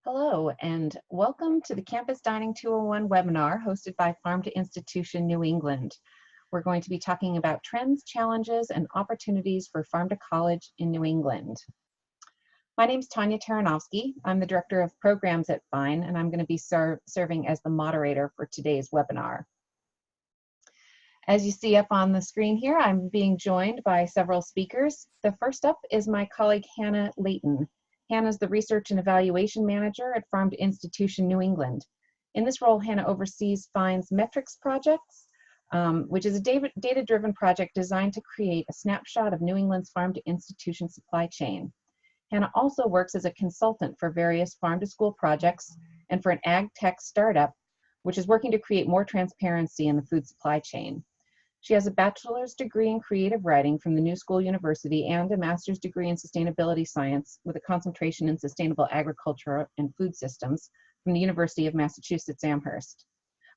Hello, and welcome to the Campus Dining 201 webinar hosted by Farm to Institution New England. We're going to be talking about trends, challenges, and opportunities for farm to college in New England. My name is Tanya Taranovsky. I'm the Director of Programs at FINE, and I'm going to be serving as the moderator for today's webinar. As you see up on the screen here, I'm being joined by several speakers. The first up is my colleague Hannah Layton. Hannah is the Research and Evaluation Manager at Farm to Institution New England. In this role, Hannah oversees FINE's metrics projects, which is a data-driven project designed to create a snapshot of New England's farm to institution supply chain. Hannah also works as a consultant for various farm to school projects and for an ag tech startup, which is working to create more transparency in the food supply chain. She has a bachelor's degree in creative writing from the New School University and a master's degree in sustainability science with a concentration in sustainable agriculture and food systems from the University of Massachusetts Amherst.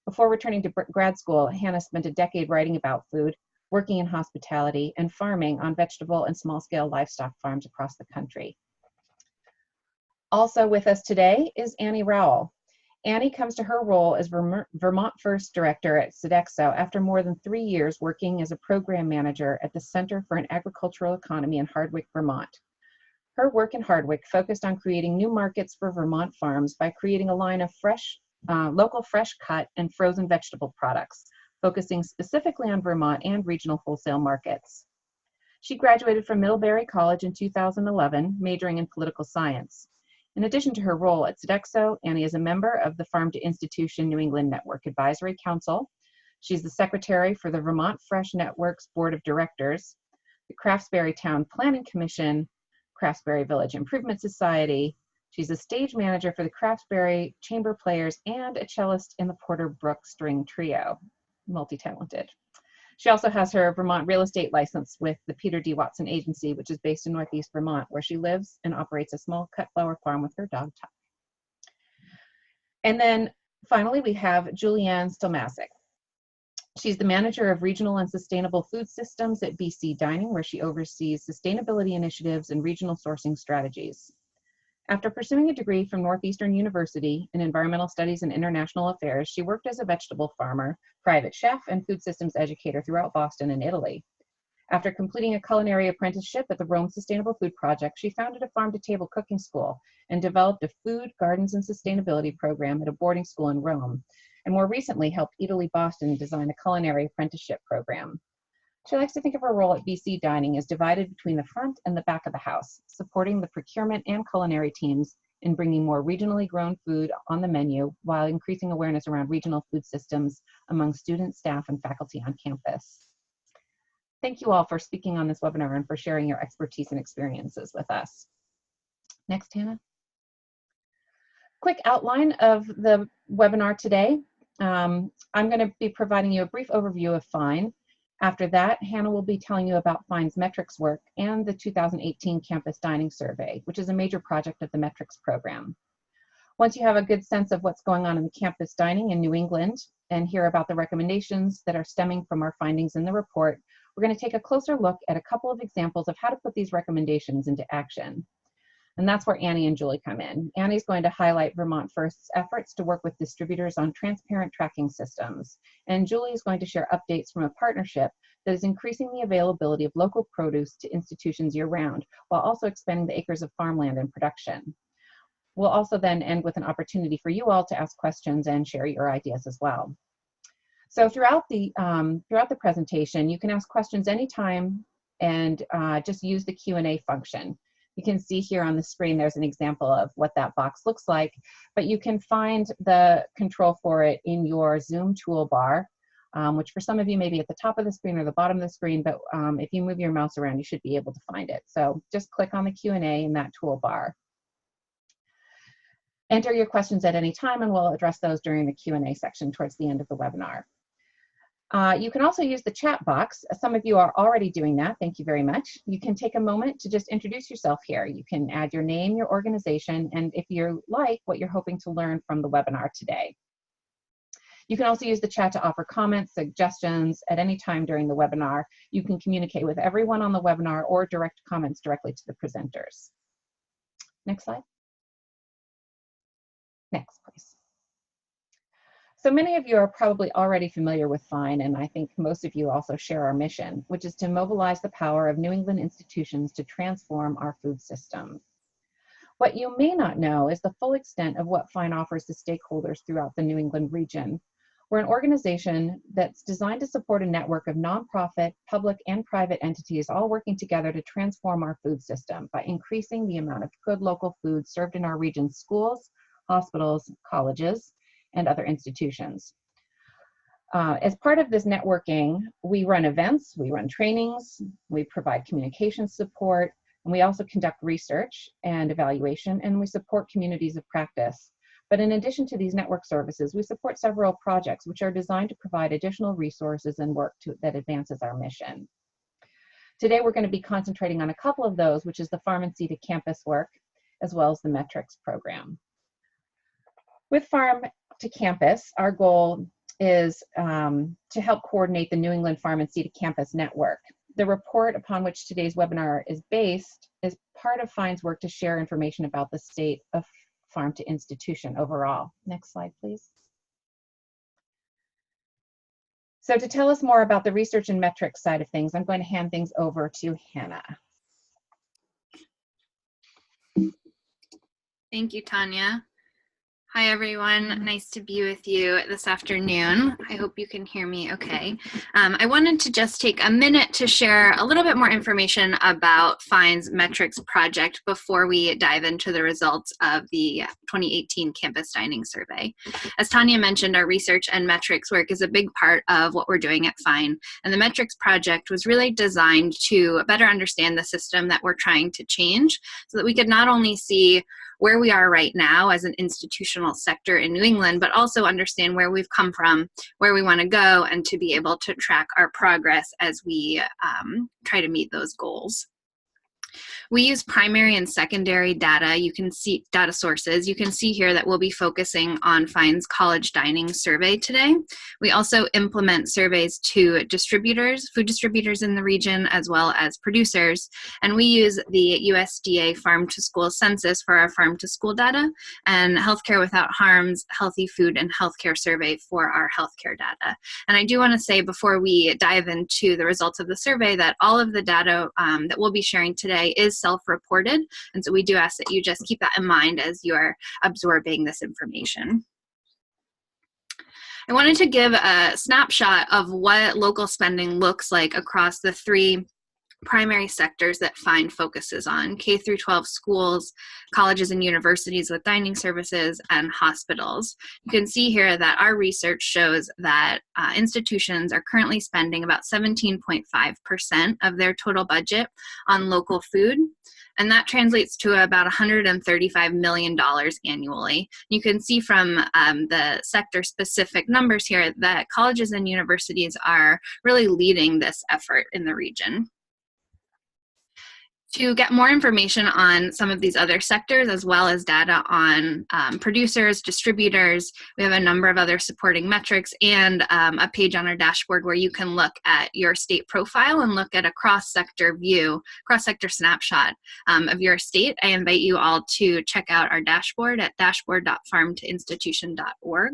Before returning to grad school, Hannah spent a decade writing about food, working in hospitality, and farming on vegetable and small-scale livestock farms across the country. Also with us today is Annie Rowell. Annie comes to her role as Vermont First Director at Sodexo after more than 3 years working as a program manager at the Center for an Agricultural Economy in Hardwick, Vermont. Her work in Hardwick focused on creating new markets for Vermont farms by creating a line of local fresh cut and frozen vegetable products, focusing specifically on Vermont and regional wholesale markets. She graduated from Middlebury College in 2011, majoring in political science. In addition to her role at Sodexo, Annie is a member of the Farm to Institution New England Network Advisory Council. She's the secretary for the Vermont Fresh Network's Board of Directors, the Craftsbury Town Planning Commission, Craftsbury Village Improvement Society. She's a stage manager for the Craftsbury Chamber Players and a cellist in the Porter Brook String Trio, multi-talented. She also has her Vermont real estate license with the Peter D. Watson Agency, which is based in Northeast Vermont, where she lives and operates a small cut flower farm with her dog, Tuck. And then finally, we have Julianne Stelmasic. She's the manager of regional and sustainable food systems at BC Dining, where she oversees sustainability initiatives and regional sourcing strategies. After pursuing a degree from Northeastern University in Environmental Studies and International Affairs, she worked as a vegetable farmer, private chef, and food systems educator throughout Boston and Italy. After completing a culinary apprenticeship at the Rome Sustainable Food Project, she founded a farm-to-table cooking school and developed a food, gardens, and sustainability program at a boarding school in Rome, and more recently helped Italy Boston design a culinary apprenticeship program. She likes to think of her role at BC Dining as divided between the front and the back of the house, supporting the procurement and culinary teams in bringing more regionally grown food on the menu while increasing awareness around regional food systems among students, staff, and faculty on campus. Thank you all for speaking on this webinar and for sharing your expertise and experiences with us. Next, Hannah. Quick outline of the webinar today. I'm going to be providing you a brief overview of FINE. After that, Hannah will be telling you about FINE's metrics work and the 2018 Campus Dining Survey, which is a major project of the metrics program. Once you have a good sense of what's going on in the campus dining in New England and hear about the recommendations that are stemming from our findings in the report, we're going to take a closer look at a couple of examples of how to put these recommendations into action. And that's where Annie and Julie come in. Annie's going to highlight Vermont First's efforts to work with distributors on transparent tracking systems. And Julie is going to share updates from a partnership that is increasing the availability of local produce to institutions year-round, while also expanding the acres of farmland in production. We'll also then end with an opportunity for you all to ask questions and share your ideas as well. So throughout the presentation, you can ask questions anytime and just use the Q&A function. You can see here on the screen, there's an example of what that box looks like, but you can find the control for it in your Zoom toolbar, which for some of you may be at the top of the screen or the bottom of the screen, but if you move your mouse around, you should be able to find it. So just click on the Q&A in that toolbar. Enter your questions at any time, and we'll address those during the Q&A section towards the end of the webinar. You can also use the chat box. Some of you are already doing that. Thank you very much. You can take a moment to just introduce yourself here. You can add your name, your organization, and if you like, what you're hoping to learn from the webinar today. You can also use the chat to offer comments, suggestions at any time during the webinar. You can communicate with everyone on the webinar or direct comments directly to the presenters. Next slide. Next, please. So many of you are probably already familiar with FINE, and I think most of you also share our mission, which is to mobilize the power of New England institutions to transform our food system. What you may not know is the full extent of what FINE offers to stakeholders throughout the New England region. We're an organization that's designed to support a network of nonprofit, public, and private entities all working together to transform our food system by increasing the amount of good local food served in our region's schools, hospitals, colleges, and other institutions. As part of this networking, we run events, we run trainings, we provide communication support, and we also conduct research and evaluation, and we support communities of practice. But in addition to these network services, we support several projects which are designed to provide additional resources and work that advances our mission. Today, we're going to be concentrating on a couple of those, which is the Farm and Sea to Campus work, as well as the metrics program. With Farm to Campus, our goal is to help coordinate the New England Farm and Sea to Campus network. The report upon which today's webinar is based is part of FINE's work to share information about the state of farm to institution overall. Next slide, please. So to tell us more about the research and metrics side of things, I'm going to hand things over to Hannah. Thank you, Tanya. Hi, everyone. Nice to be with you this afternoon. I hope you can hear me okay. I wanted to just take a minute to share a little bit more information about FINE's metrics project before we dive into the results of the 2018 Campus Dining Survey. As Tanya mentioned, our research and metrics work is a big part of what we're doing at FINE, and the metrics project was really designed to better understand the system that we're trying to change so that we could not only see where we are right now as an institutional sector in New England, but also understand where we've come from, where we want to go, and to be able to track our progress as we try to meet those goals. We use primary and secondary data. You can see data sources. You can see here that we'll be focusing on FINE's college dining survey today. We also implement surveys to distributors, food distributors in the region, as well as producers. And we use the USDA Farm to School Census for our farm to school data, and Healthcare Without Harm's Healthy Food and Healthcare Survey for our healthcare data. And I do want to say before we dive into the results of the survey that all of the data that we'll be sharing today is self-reported, and so we do ask that you just keep that in mind as you're absorbing this information. I wanted to give a snapshot of what local spending looks like across the three primary sectors that FINE focuses on: K through 12 schools, colleges and universities with dining services, and hospitals. You can see here that our research shows that institutions are currently spending about 17.5% of their total budget on local food, and that translates to about $135 million annually. You can see from the sector-specific numbers here that colleges and universities are really leading this effort in the region. To get more information on some of these other sectors, as well as data on producers, distributors, we have a number of other supporting metrics and a page on our dashboard where you can look at your state profile and look at a cross-sector view, cross-sector snapshot of your state. I invite you all to check out our dashboard at dashboard.farmtoinstitution.org.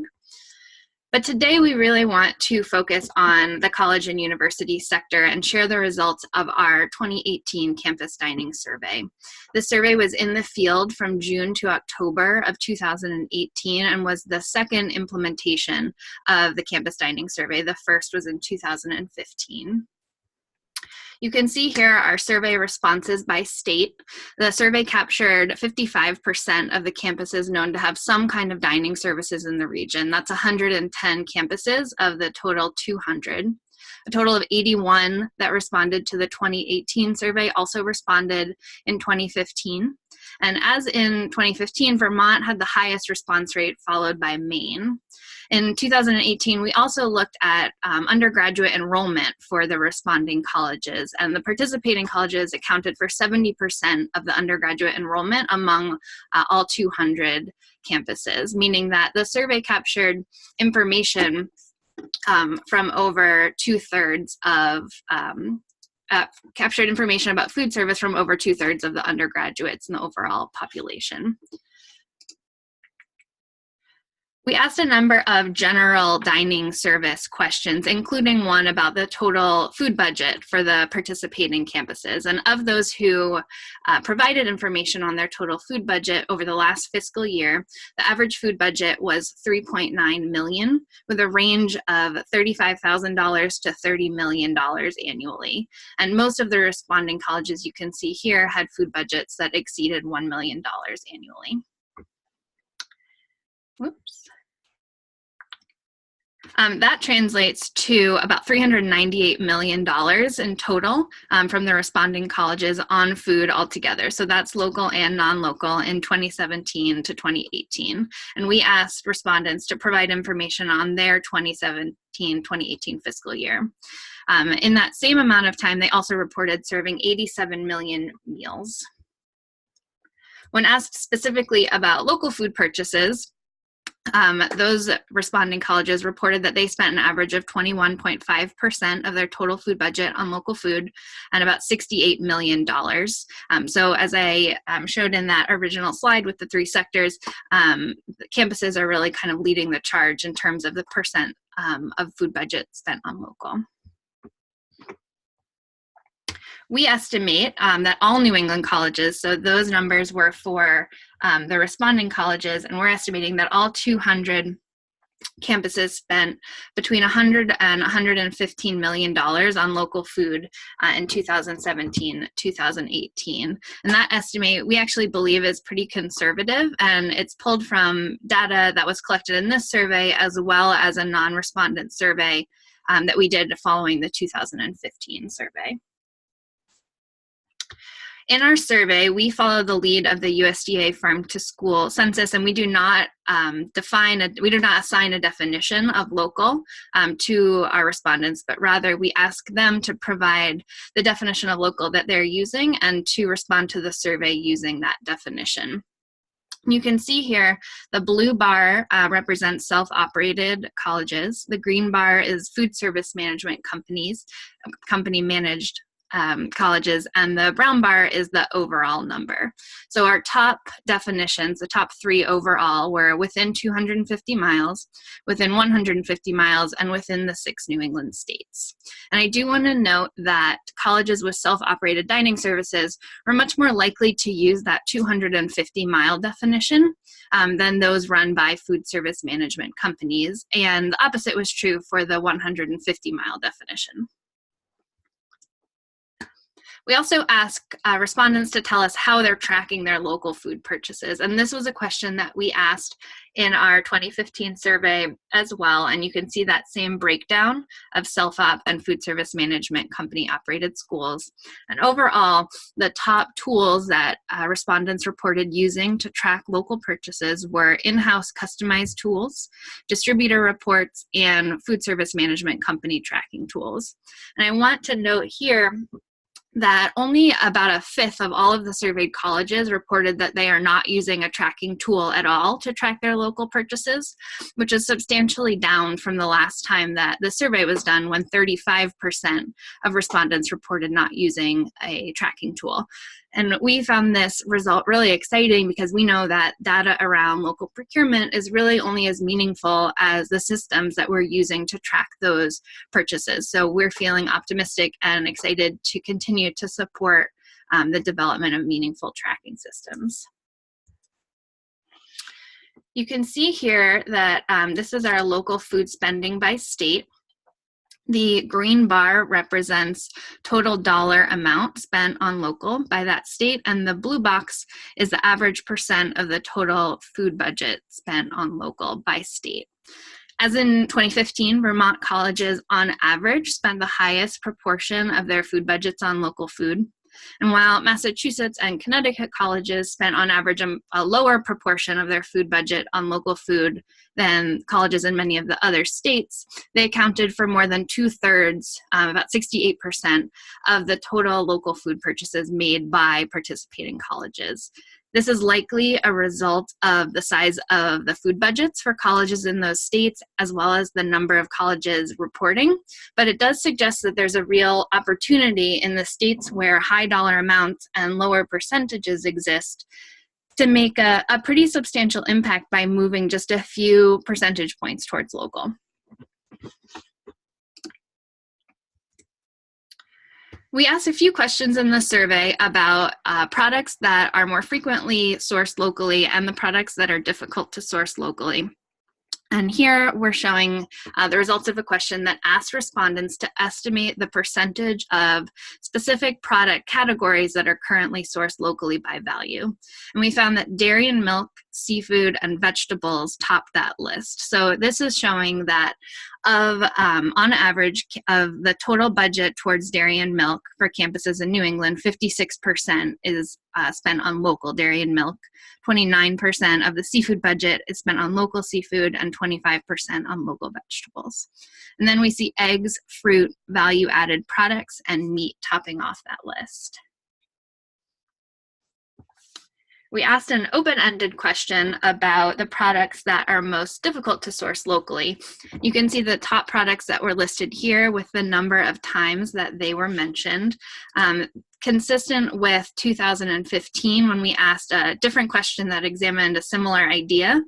But today we really want to focus on the college and university sector and share the results of our 2018 Campus Dining Survey. The survey was in the field from June to October of 2018 and was the second implementation of the Campus Dining Survey. The first was in 2015. You can see here our survey responses by state. The survey captured 55% of the campuses known to have some kind of dining services in the region. That's 110 campuses of the total 200. A total of 81 that responded to the 2018 survey also responded in 2015. And as in 2015, Vermont had the highest response rate, followed by Maine. In 2018, we also looked at undergraduate enrollment for the responding colleges, and the participating colleges accounted for 70% of the undergraduate enrollment among all 200 campuses, meaning that the survey captured information from over two-thirds of captured information about food service from over two-thirds of the undergraduates in the overall population. We asked a number of general dining service questions, including one about the total food budget for the participating campuses. And of those who provided information on their total food budget over the last fiscal year, the average food budget was $3.9 million, with a range of $35,000 to $30 million annually. And most of the responding colleges you can see here had food budgets that exceeded $1 million annually. Whoops. That translates to about $398 million in total from the responding colleges on food altogether. So that's local and non-local in 2017 to 2018. And we asked respondents to provide information on their 2017-2018 fiscal year. In that same amount of time, they also reported serving 87 million meals. When asked specifically about local food purchases, those responding colleges reported that they spent an average of 21.5% of their total food budget on local food and about $68 million. So as I showed in that original slide with the three sectors, the campuses are really kind of leading the charge in terms of the percent of food budget spent on local. We estimate that all New England colleges, so those numbers were for the responding colleges, and we're estimating that all 200 campuses spent between $100 and $115 million on local food in 2017-2018. And that estimate we actually believe is pretty conservative, and it's pulled from data that was collected in this survey as well as a non-respondent survey that we did following the 2015 survey. In our survey, we follow the lead of the USDA Farm to School census, and we do not assign a definition of local to our respondents, but rather we ask them to provide the definition of local that they're using and to respond to the survey using that definition. You can see here the blue bar represents self-operated colleges. The green bar is food service management companies, company-managed colleges, and the brown bar is the overall number. So our top definitions, the top three overall, were within 250 miles, within 150 miles, and within the 6 New England states. And I do want to note that colleges with self-operated dining services are much more likely to use that 250-mile definition than those run by food service management companies, and the opposite was true for the 150-mile definition. We also ask respondents to tell us how they're tracking their local food purchases. And this was a question that we asked in our 2015 survey as well. And you can see that same breakdown of self-op and food service management company-operated schools. And overall, the top tools that respondents reported using to track local purchases were in-house customized tools, distributor reports, and food service management company tracking tools. And I want to note here that only about a fifth of all of the surveyed colleges reported that they are not using a tracking tool at all to track their local purchases, which is substantially down from the last time that the survey was done, when 35% of respondents reported not using a tracking tool. And we found this result really exciting because we know that data around local procurement is really only as meaningful as the systems that we're using to track those purchases. So we're feeling optimistic and excited to continue to support the development of meaningful tracking systems. You can see here that this is our local food spending by state. The green bar represents total dollar amount spent on local by that state, and the blue box is the average percent of the total food budget spent on local by state. As in 2015, Vermont colleges on average spent the highest proportion of their food budgets on local food. And while Massachusetts and Connecticut colleges spent on average a lower proportion of their food budget on local food than colleges in many of the other states, they accounted for more than 2/3, about 68% of the total local food purchases made by participating colleges. This is likely a result of the size of the food budgets for colleges in those states, as well as the number of colleges reporting. But it does suggest that there's a real opportunity in the states where high dollar amounts and lower percentages exist to make a pretty substantial impact by moving just a few percentage points towards local. We asked a few questions in the survey about products that are more frequently sourced locally and the products that are difficult to source locally. And here we're showing the results of a question that asked respondents to estimate the percentage of specific product categories that are currently sourced locally by value. And we found that dairy and milk, seafood, and vegetables topped that list. So this is showing that on average, of the total budget towards dairy and milk for campuses in New England, 56% is spent on local dairy and milk. 29% of the seafood budget is spent on local seafood and 25% on local vegetables. And then we see eggs, fruit, value-added products, and meat topping off that list. We asked an open-ended question about the products that are most difficult to source locally. You can see the top products that were listed here with the number of times that they were mentioned. Consistent with 2015, when we asked a different question that examined a similar idea,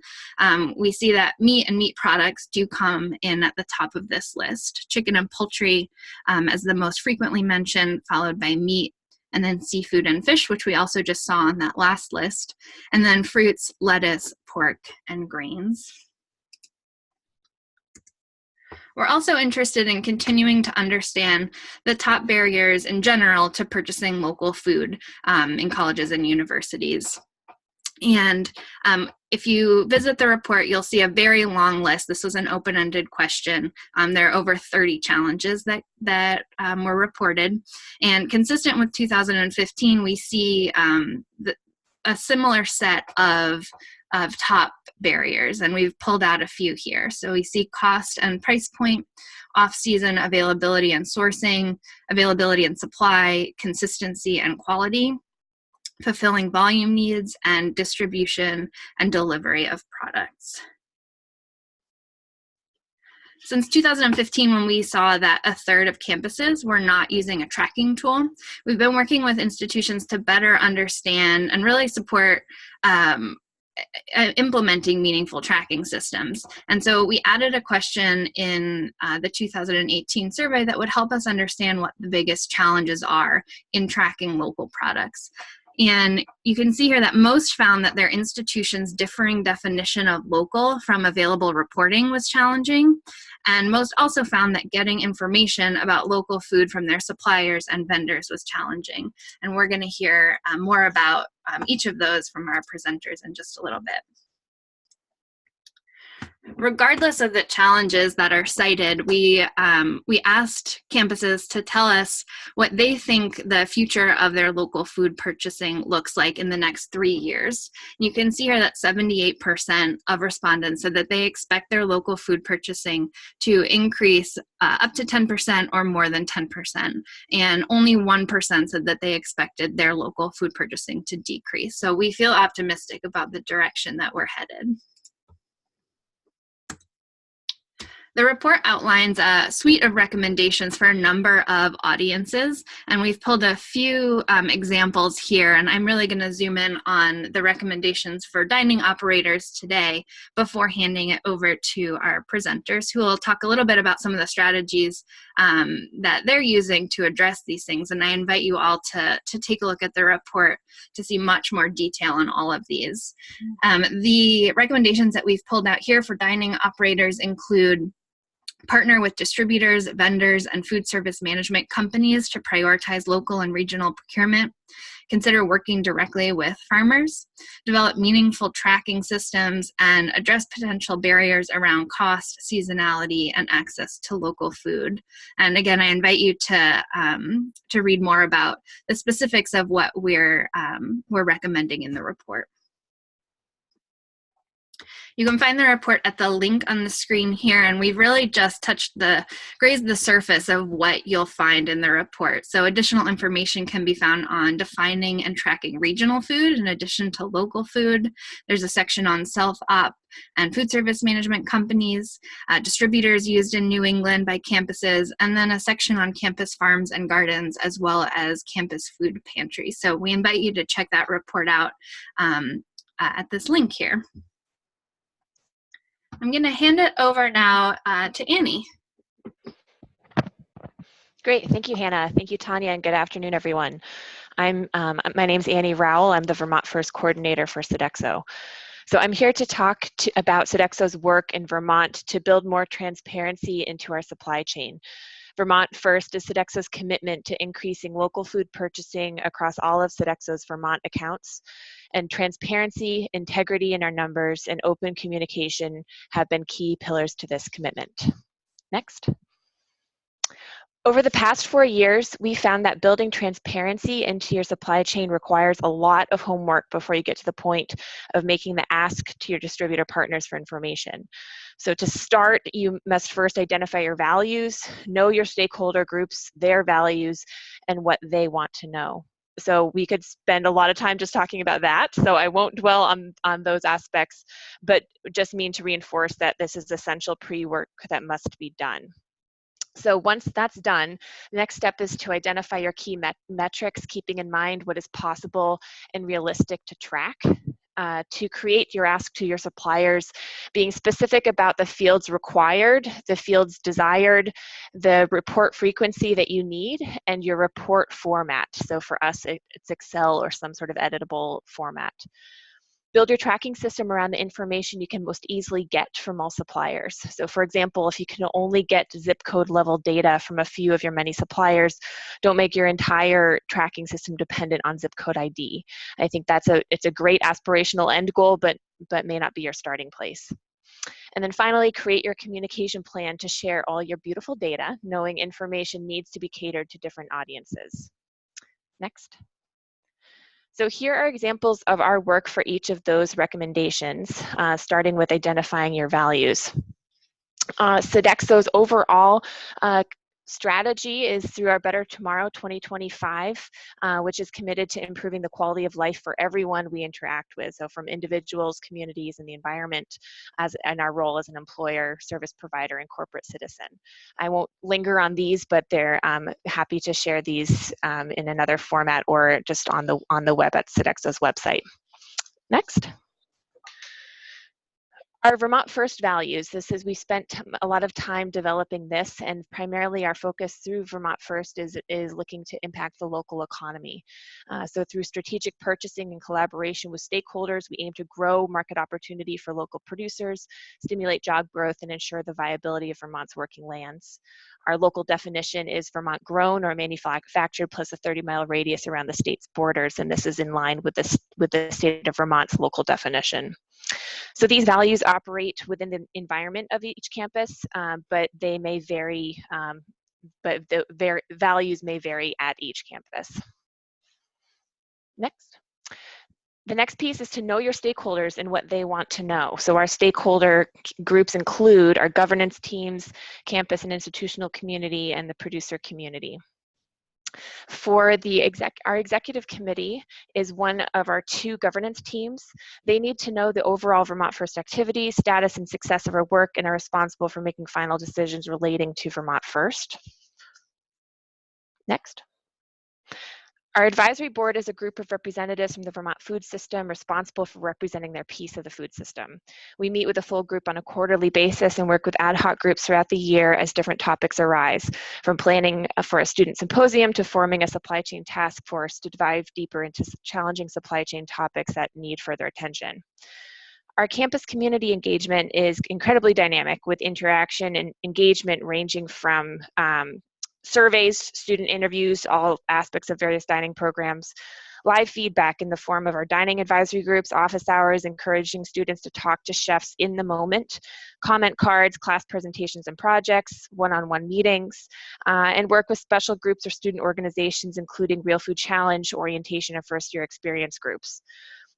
we see that meat and meat products do come in at the top of this list. Chicken and poultry as the most frequently mentioned, followed by meat, and then seafood and fish, which we also just saw on that last list, and then fruits, lettuce, pork, and grains. We're also interested in continuing to understand the top barriers in general to purchasing local food in colleges and universities. And if you visit the report, you'll see a very long list. This was an open-ended question. There are over 30 challenges that were reported. And consistent with 2015, we see a similar set of top barriers, and we've pulled out a few here. So we see cost and price point, off-season availability and sourcing, availability and supply, consistency and quality, fulfilling volume needs, and distribution and delivery of products. Since 2015, when we saw that a third of campuses were not using a tracking tool, we've been working with institutions to better understand and really support implementing meaningful tracking systems. And so we added a question in the 2018 survey that would help us understand what the biggest challenges are in tracking local products. And you can see here that most found that their institution's differing definition of local from available reporting was challenging. And most also found that getting information about local food from their suppliers and vendors was challenging. And we're going to hear more about each of those from our presenters in just a little bit. Regardless of the challenges that are cited, we asked campuses to tell us what they think the future of their local food purchasing looks like in the next 3 years. You can see here that 78% of respondents said that they expect their local food purchasing to increase up to 10% or more than 10%. And only 1% said that they expected their local food purchasing to decrease. So we feel optimistic about the direction that we're headed. The report outlines a suite of recommendations for a number of audiences, and we've pulled a few examples here, and I'm really going to zoom in on the recommendations for dining operators today before handing it over to our presenters, who will talk a little bit about some of the strategies that they're using to address these things. And I invite you all to take a look at the report to see much more detail on all of these. The recommendations that we've pulled out here for dining operators include partner with distributors, vendors, and food service management companies to prioritize local and regional procurement. Consider working directly with farmers. Develop meaningful tracking systems and address potential barriers around cost, seasonality, and access to local food. And again, I invite you to read more about the specifics of what we're recommending in the report. You can find the report at the link on the screen here, and we've really just grazed the surface of what you'll find in the report. So additional information can be found on defining and tracking regional food in addition to local food. There's a section on self-op and food service management companies, distributors used in New England by campuses, and then a section on campus farms and gardens, as well as campus food pantries. So we invite you to check that report out at this link here. I'm going to hand it over now to Annie. Great, thank you, Hannah. Thank you, Tanya, and good afternoon, everyone. My name's Annie Rowell. I'm the Vermont First Coordinator for Sodexo. So I'm here to talk about Sodexo's work in Vermont to build more transparency into our supply chain. Vermont First is Sodexo's commitment to increasing local food purchasing across all of Sodexo's Vermont accounts. And transparency, integrity in our numbers, and open communication have been key pillars to this commitment. Next. Over the past 4 years, we found that building transparency into your supply chain requires a lot of homework before you get to the point of making the ask to your distributor partners for information. So to start, you must first identify your values, know your stakeholder groups, their values, and what they want to know. So we could spend a lot of time just talking about that, so I won't dwell on those aspects, but just mean to reinforce that this is essential pre-work that must be done. So once that's done, the next step is to identify your key metrics, keeping in mind what is possible and realistic to track. To create your ask to your suppliers, being specific about the fields required, the fields desired, the report frequency that you need, and your report format. So for us, it's Excel or some sort of editable format. Build your tracking system around the information you can most easily get from all suppliers. So for example, if you can only get zip code level data from a few of your many suppliers, don't make your entire tracking system dependent on zip code ID. I think it's a great aspirational end goal, but may not be your starting place. And then finally, create your communication plan to share all your beautiful data, knowing information needs to be catered to different audiences. Next. So here are examples of our work for each of those recommendations, starting with identifying your values. Sodexo's overall strategy is through our Better Tomorrow 2025, which is committed to improving the quality of life for everyone we interact with, so from individuals, communities, and the environment, and our role as an employer, service provider, and corporate citizen. I won't linger on these, but they're happy to share these in another format or just on the web at Sodexo's website. Next. Our Vermont First values, we spent a lot of time developing this, and primarily our focus through Vermont First is looking to impact the local economy. So through strategic purchasing and collaboration with stakeholders, we aim to grow market opportunity for local producers, stimulate job growth, and ensure the viability of Vermont's working lands. Our local definition is Vermont grown or manufactured plus a 30-mile radius around the state's borders, and this is in line with the state of Vermont's local definition. So these values operate within the environment of each campus, but they may vary, but the values may vary at each campus. Next. The next piece is to know your stakeholders and what they want to know. So our stakeholder groups include our governance teams, campus and institutional community, and the producer community. For our executive committee is one of our 2 governance teams. They need to know the overall Vermont First activities, status, and success of our work, and are responsible for making final decisions relating to Vermont First. Next. Our advisory board is a group of representatives from the Vermont food system responsible for representing their piece of the food system. We meet with a full group on a quarterly basis and work with ad hoc groups throughout the year as different topics arise, from planning for a student symposium to forming a supply chain task force to dive deeper into challenging supply chain topics that need further attention. Our campus community engagement is incredibly dynamic, with interaction and engagement ranging from surveys, student interviews, all aspects of various dining programs, live feedback in the form of our dining advisory groups, office hours, encouraging students to talk to chefs in the moment, comment cards, class presentations and projects, one-on-one meetings, and work with special groups or student organizations, including Real Food Challenge, orientation, and first-year experience groups.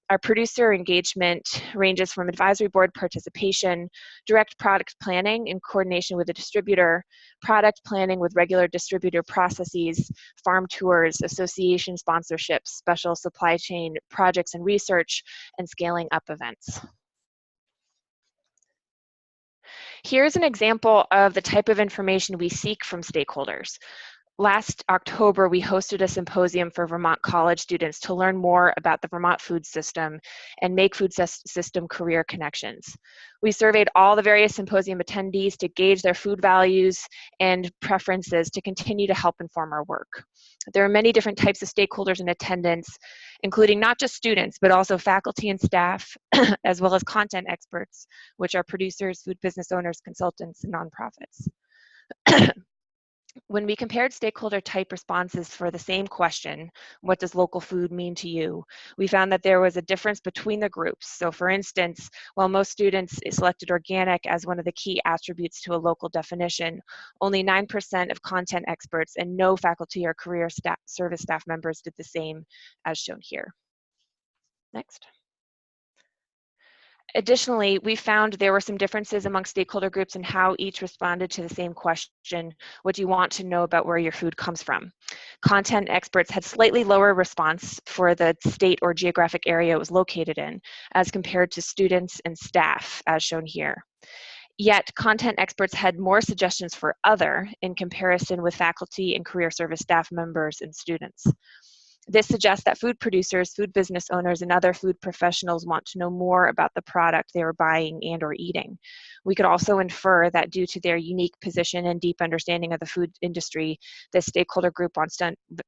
Our producer engagement ranges from advisory board participation, direct product planning in coordination with a distributor, product planning with regular distributor processes, farm tours, association sponsorships, special supply chain projects and research, and scaling up events. Here's an example of the type of information we seek from stakeholders. last October, we hosted a symposium for Vermont college students to learn more about the Vermont food system and make food system career connections. We surveyed all the various symposium attendees to gauge their food values and preferences to continue to help inform our work. There are many different types of stakeholders in attendance, including not just students, but also faculty and staff, as well as content experts, which are producers, food business owners, consultants, and nonprofits. When we compared stakeholder type responses for the same question, what does local food mean to you? We found that there was a difference between the groups. So for instance, while most students selected organic as one of the key attributes to a local definition, only 9% of content experts and no faculty or career service staff members did the same, as shown here. Next. Additionally, we found there were some differences among stakeholder groups in how each responded to the same question, what do you want to know about where your food comes from? Content experts had slightly lower response for the state or geographic area it was located in, as compared to students and staff, as shown here. Yet, content experts had more suggestions for other in comparison with faculty and career service staff members and students. This suggests that food producers, food business owners, and other food professionals want to know more about the product they are buying and or eating. We could also infer that due to their unique position and deep understanding of the food industry, this stakeholder group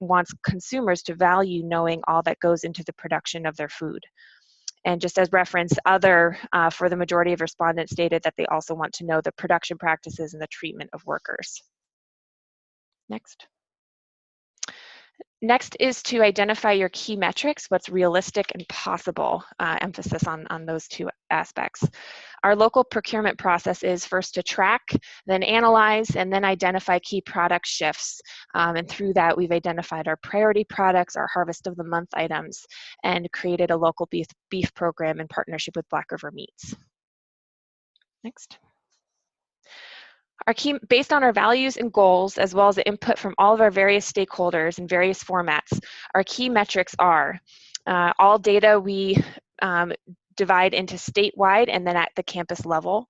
wants consumers to value knowing all that goes into the production of their food. And just as reference, other, for the majority of respondents, stated that they also want to know the production practices and the treatment of workers. Next. Next is to identify your key metrics, what's realistic and possible, emphasis on those two aspects. Our local procurement process is first to track, then analyze, and then identify key product shifts. And through that, we've identified our priority products, our harvest of the month items, and created a local beef program in partnership with Black River Meats. Next. Based on our values and goals, as well as the input from all of our various stakeholders in various formats, our key metrics are all data we divide into statewide and then at the campus level,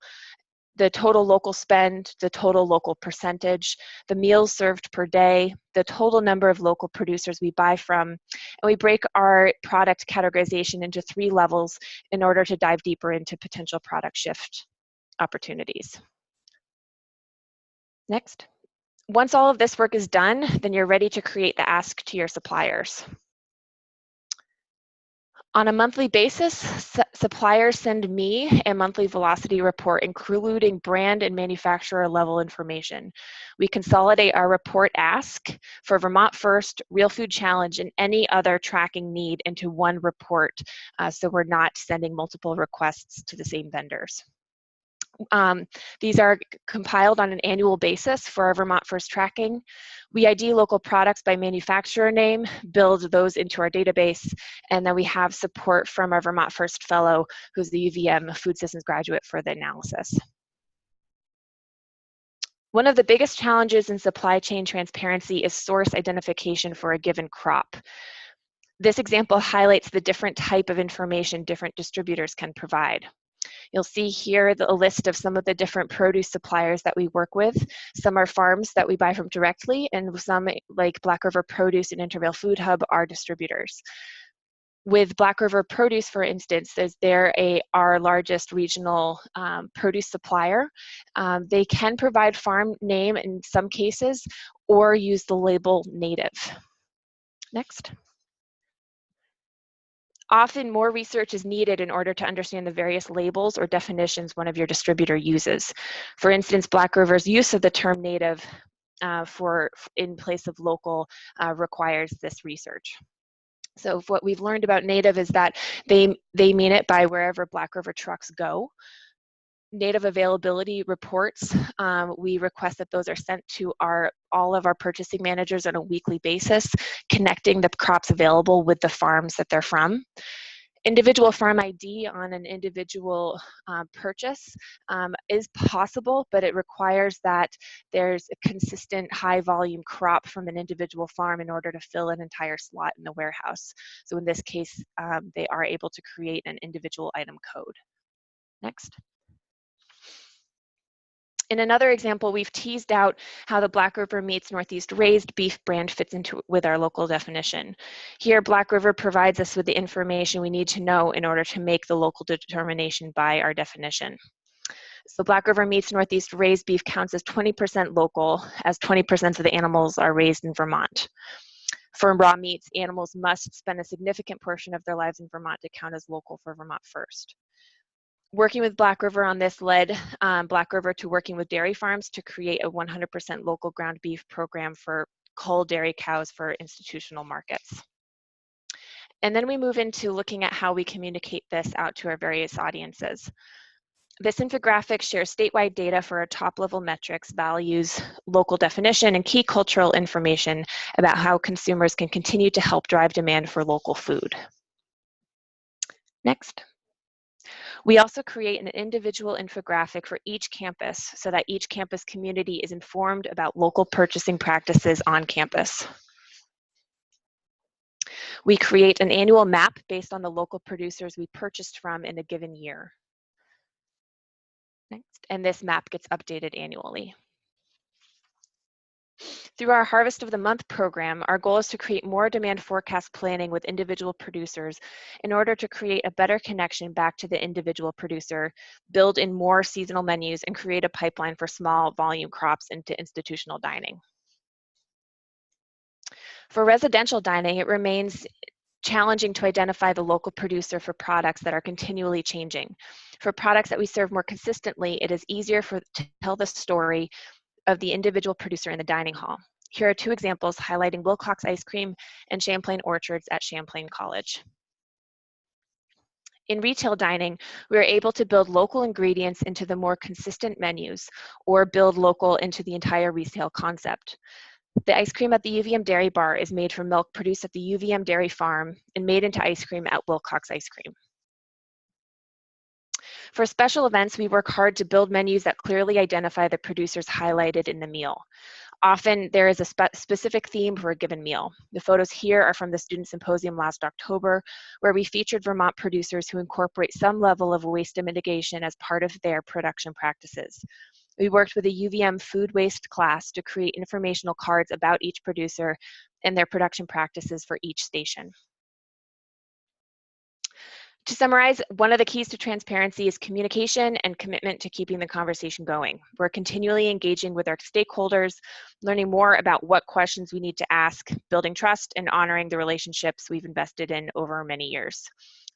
the total local spend, the total local percentage, the meals served per day, the total number of local producers we buy from, and we break our product categorization into 3 levels in order to dive deeper into potential product shift opportunities. Next. Once all of this work is done, then you're ready to create the ask to your suppliers. On a monthly basis, suppliers send me a monthly velocity report, including brand and manufacturer level information. We consolidate our report ask for Vermont First, Real Food Challenge, and any other tracking need into one report, so we're not sending multiple requests to the same vendors. These are compiled on an annual basis for our Vermont First tracking. We ID local products by manufacturer name, build those into our database, and then we have support from our Vermont First fellow, who's the UVM Food Systems graduate, for the analysis. One of the biggest challenges in supply chain transparency is source identification for a given crop. This example highlights the different type of information different distributors can provide. You'll see here a list of some of the different produce suppliers that we work with. Some are farms that we buy from directly, and some, like Black River Produce and Intervale Food Hub, are distributors. With Black River Produce, for instance, they're our largest regional produce supplier. They can provide farm name in some cases, or use the label native. Next. Often more research is needed in order to understand the various labels or definitions one of your distributor uses. For instance, Black River's use of the term native in place of local requires this research. So what we've learned about native is that they mean it by wherever Black River trucks go. Native availability reports, we request that those are sent to all of our purchasing managers on a weekly basis, connecting the crops available with the farms that they're from. Individual farm ID on an individual purchase is possible, but it requires that there's a consistent high volume crop from an individual farm in order to fill an entire slot in the warehouse. So in this case, they are able to create an individual item code. Next. In another example, we've teased out how the Black River Meats Northeast raised beef brand fits into with our local definition. Here, Black River provides us with the information we need to know in order to make the local determination by our definition. So Black River Meats Northeast raised beef counts as 20% local, as 20% of the animals are raised in Vermont. For raw meats, animals must spend a significant portion of their lives in Vermont to count as local for Vermont First. Working with Black River on this led Black River to working with dairy farms to create a 100% local ground beef program for cull dairy cows for institutional markets. And then we move into looking at how we communicate this out to our various audiences. This infographic shares statewide data for our top-level metrics, values, local definition, and key cultural information about how consumers can continue to help drive demand for local food. Next. We also create an individual infographic for each campus so that each campus community is informed about local purchasing practices on campus. We create an annual map based on the local producers we purchased from in a given year. Next, and this map gets updated annually. Through our Harvest of the Month program, our goal is to create more demand forecast planning with individual producers in order to create a better connection back to the individual producer, build in more seasonal menus, and create a pipeline for small volume crops into institutional dining. For residential dining, it remains challenging to identify the local producer for products that are continually changing. For products that we serve more consistently, it is easier to tell the story of the individual producer in the dining hall. Here are two examples highlighting Wilcox Ice Cream and Champlain Orchards at Champlain College. In retail dining, we are able to build local ingredients into the more consistent menus or build local into the entire retail concept. The ice cream at the UVM Dairy Bar is made from milk produced at the UVM Dairy Farm and made into ice cream at Wilcox Ice Cream. For special events, we work hard to build menus that clearly identify the producers highlighted in the meal. Often, there is a specific theme for a given meal. The photos here are from the Student Symposium last October, where we featured Vermont producers who incorporate some level of waste mitigation as part of their production practices. We worked with a UVM food waste class to create informational cards about each producer and their production practices for each station. To summarize, one of the keys to transparency is communication and commitment to keeping the conversation going. We're continually engaging with our stakeholders, learning more about what questions we need to ask, building trust, and honoring the relationships we've invested in over many years.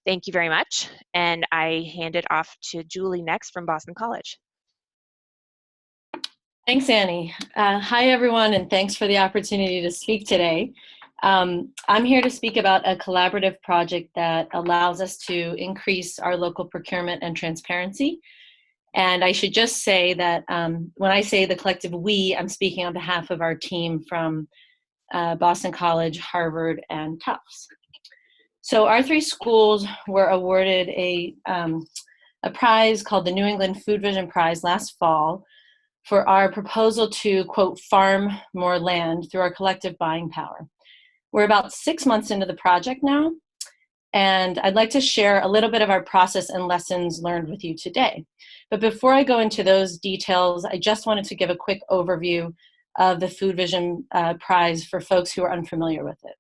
Thank you very much, and I hand it off to Julie next from Boston College. Thanks, Annie. Hi, everyone, and thanks for the opportunity to speak today. I'm here to speak about a collaborative project that allows us to increase our local procurement and transparency. And I should just say that when I say the collective we, I'm speaking on behalf of our team from Boston College, Harvard, and Tufts. So our three schools were awarded a prize called the New England Food Vision Prize last fall for our proposal to, quote, farm more land through our collective buying power. We're about 6 months into the project now, and I'd like to share a little bit of our process and lessons learned with you today. But before I go into those details, I just wanted to give a quick overview of the Food Vision Prize for folks who are unfamiliar with it.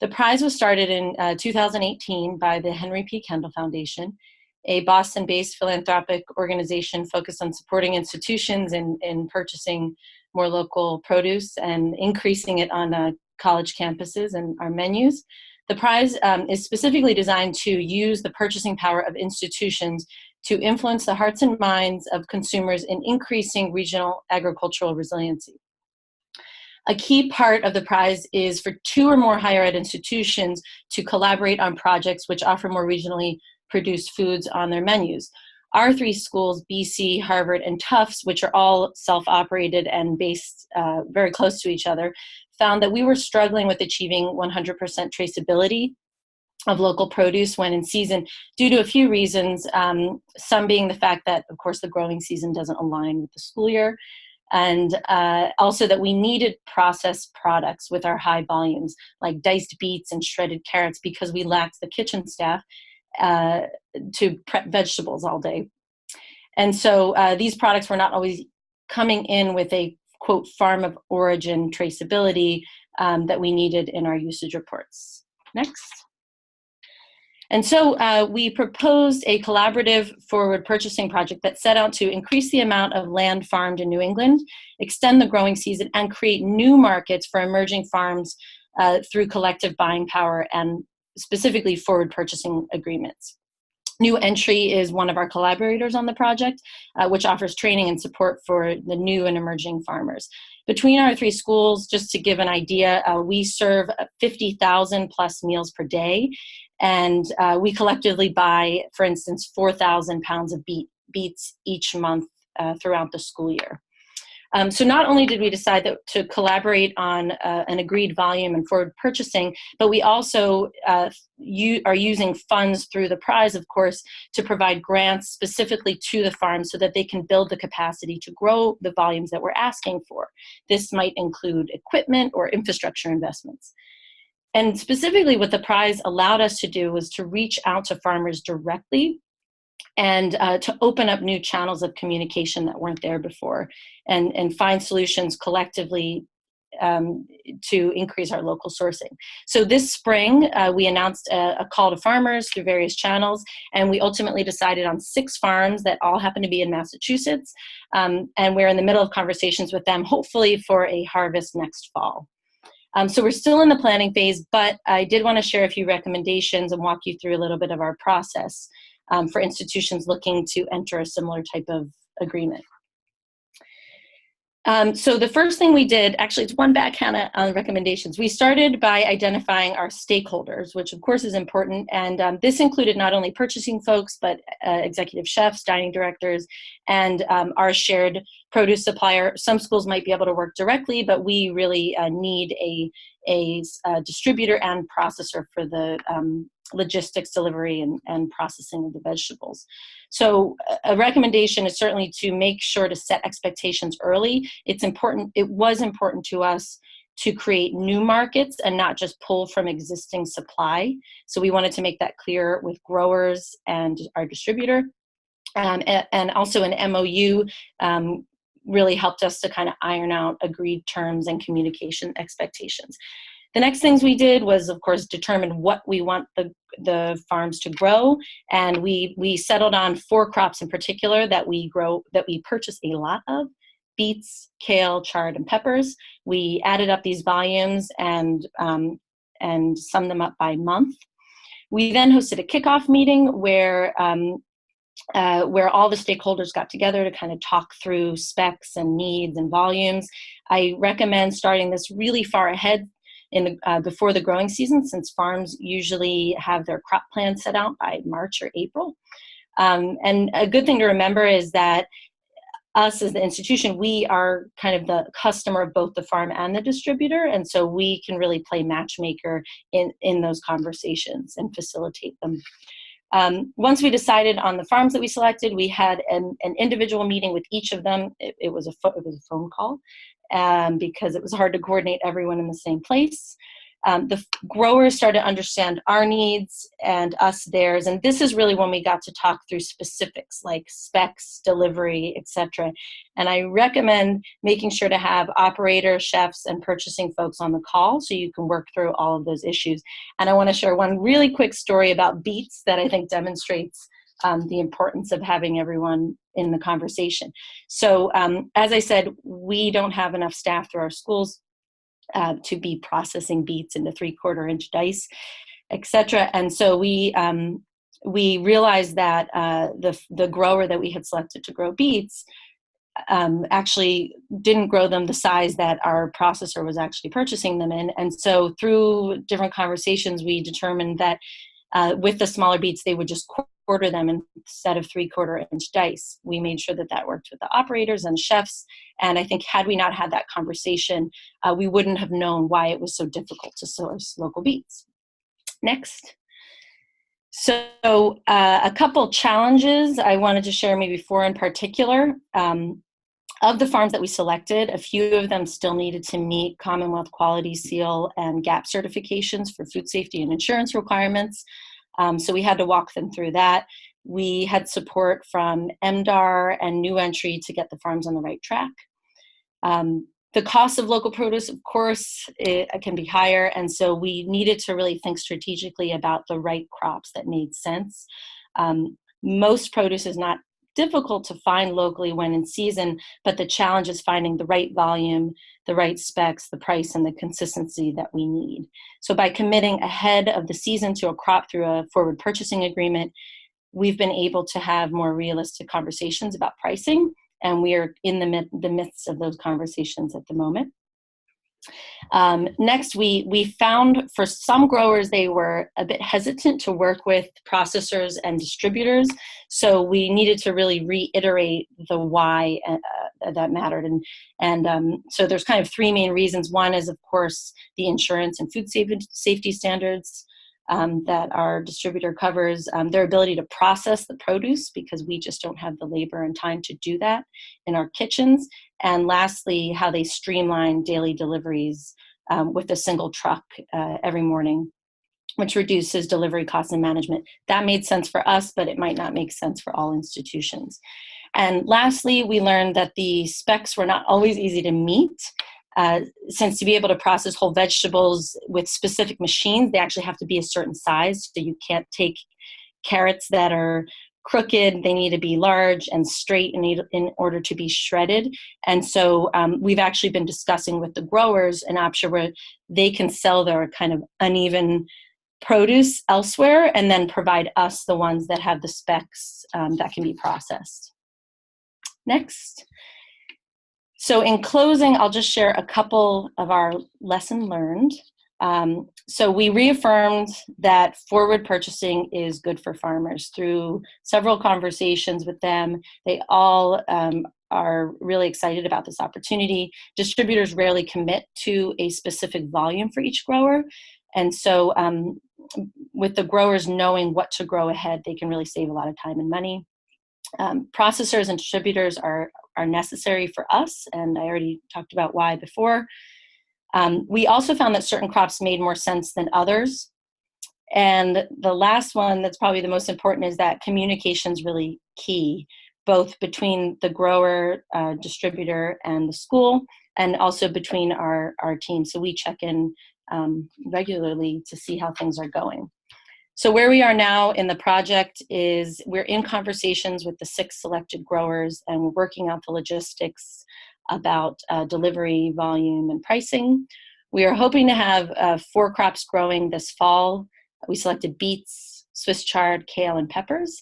The prize was started in 2018 by the Henry P. Kendall Foundation, a Boston-based philanthropic organization focused on supporting institutions in purchasing more local produce and increasing it on college campuses and our menus. The prize is specifically designed to use the purchasing power of institutions to influence the hearts and minds of consumers in increasing regional agricultural resiliency. A key part of the prize is for 2 or more higher ed institutions to collaborate on projects which offer more regionally produced foods on their menus. Our 3 schools, BC, Harvard, and Tufts, which are all self-operated and based very close to each other, found that we were struggling with achieving 100% traceability of local produce when in season due to a few reasons, some being the fact that, of course, the growing season doesn't align with the school year, and also that we needed processed products with our high volumes, like diced beets and shredded carrots, because we lacked the kitchen staff to prep vegetables all day. And so these products were not always coming in with a, quote, farm of origin traceability that we needed in our usage reports. Next. And so we proposed a collaborative forward purchasing project that set out to increase the amount of land farmed in New England, extend the growing season, and create new markets for emerging farms through collective buying power and specifically forward purchasing agreements. New Entry is one of our collaborators on the project, which offers training and support for the new and emerging farmers. Between our 3 schools, just to give an idea, we serve 50,000 plus meals per day, and we collectively buy, for instance, 4,000 pounds of beets each month throughout the school year. So not only did we decide to collaborate on an agreed volume and forward purchasing, but we also are using funds through the prize, of course, to provide grants specifically to the farms so that they can build the capacity to grow the volumes that we're asking for. This might include equipment or infrastructure investments. And specifically what the prize allowed us to do was to reach out to farmers directly and to open up new channels of communication that weren't there before, and find solutions collectively to increase our local sourcing. So this spring, we announced a call to farmers through various channels, and we ultimately decided on 6 farms that all happen to be in Massachusetts, and we're in the middle of conversations with them, hopefully for a harvest next fall. So we're still in the planning phase, but I did want to share a few recommendations and walk you through a little bit of our process for institutions looking to enter a similar type of agreement. So the first thing we did, actually it's one back, Hannah, on recommendations. We started by identifying our stakeholders, which of course is important. And this included not only purchasing folks, but executive chefs, dining directors, and our shared produce supplier. Some schools might be able to work directly, but we really need a distributor and processor for the logistics, delivery, and processing of the vegetables. So a recommendation is certainly to make sure to set expectations early. It's important, it was important to us to create new markets and not just pull from existing supply. So we wanted to make that clear with growers and our distributor. And also an MOU really helped us to kind of iron out agreed terms and communication expectations. The next things we did was, of course, determine what we want the farms to grow, and we settled on 4 crops in particular that we purchase a lot of: beets, kale, chard, and peppers. We added up these volumes and summed them up by month. We then hosted a kickoff meeting where all the stakeholders got together to kind of talk through specs and needs and volumes. I recommend starting this really far ahead before the growing season, since farms usually have their crop plan set out by March or April. And a good thing to remember is that us as the institution, we are kind of the customer of both the farm and the distributor, and so we can really play matchmaker in those conversations and facilitate them. Once we decided on the farms that we selected, we had an individual meeting with each of them. It was a phone call because it was hard to coordinate everyone in the same place. The growers started to understand our needs and us theirs, and this is really when we got to talk through specifics like specs, delivery, etc. And I recommend making sure to have operators, chefs, and purchasing folks on the call so you can work through all of those issues. And I want to share one really quick story about beets that I think demonstrates the importance of having everyone in the conversation. So as I said, we don't have enough staff through our schools to be processing beets into 3/4 inch dice, etc. And so we realized that the grower that we had selected to grow beets actually didn't grow them the size that our processor was actually purchasing them in. And so through different conversations, we determined that with the smaller beets, they would just quarter them instead of 3/4 inch dice. We made sure that worked with the operators and chefs. And I think had we not had that conversation, we wouldn't have known why it was so difficult to source local beets. Next. So a couple challenges I wanted to share, maybe 4 in particular. Of the farms that we selected, a few of them still needed to meet Commonwealth Quality Seal and GAP certifications for food safety and insurance requirements. So we had to walk them through that. We had support from MDAR and New Entry to get the farms on the right track. The cost of local produce, of course, it can be higher, and so we needed to really think strategically about the right crops that made sense. Most produce is not difficult to find locally when in season, but the challenge is finding the right volume, the right specs, the price, and the consistency that we need. So by committing ahead of the season to a crop through a forward purchasing agreement, we've been able to have more realistic conversations about pricing, and we are in the midst of those conversations at the moment. Next, we found for some growers, they were a bit hesitant to work with processors and distributors. So we needed to really reiterate the why that mattered. So there's kind of three main reasons. One is, of course, the insurance and food safety standards that our distributor covers, their ability to process the produce, because we just don't have the labor and time to do that in our kitchens. And lastly, how they streamline daily deliveries with a single truck every morning, which reduces delivery costs and management. That made sense for us, but it might not make sense for all institutions. And lastly, we learned that the specs were not always easy to meet. Since to be able to process whole vegetables with specific machines, they actually have to be a certain size. So you can't take carrots that are crooked. They need to be large and straight in order to be shredded. And so we've actually been discussing with the growers an option where they can sell their kind of uneven produce elsewhere and then provide us the ones that have the specs that can be processed. Next. So in closing, I'll just share a couple of our lesson learned. So we reaffirmed that forward purchasing is good for farmers through several conversations with them. They all are really excited about this opportunity. Distributors rarely commit to a specific volume for each grower. And so with the growers knowing what to grow ahead, they can really save a lot of time and money. Processors and distributors are necessary for us, and I already talked about why before. We also found that certain crops made more sense than others. And the last one that's probably the most important is that communication is really key, both between the grower, distributor, and the school, and also between our team. So we check in regularly to see how things are going. So where we are now in the project is we're in conversations with the 6 selected growers, and we're working out the logistics about delivery, volume, and pricing. We are hoping to have 4 crops growing this fall. We selected beets, Swiss chard, kale, and peppers.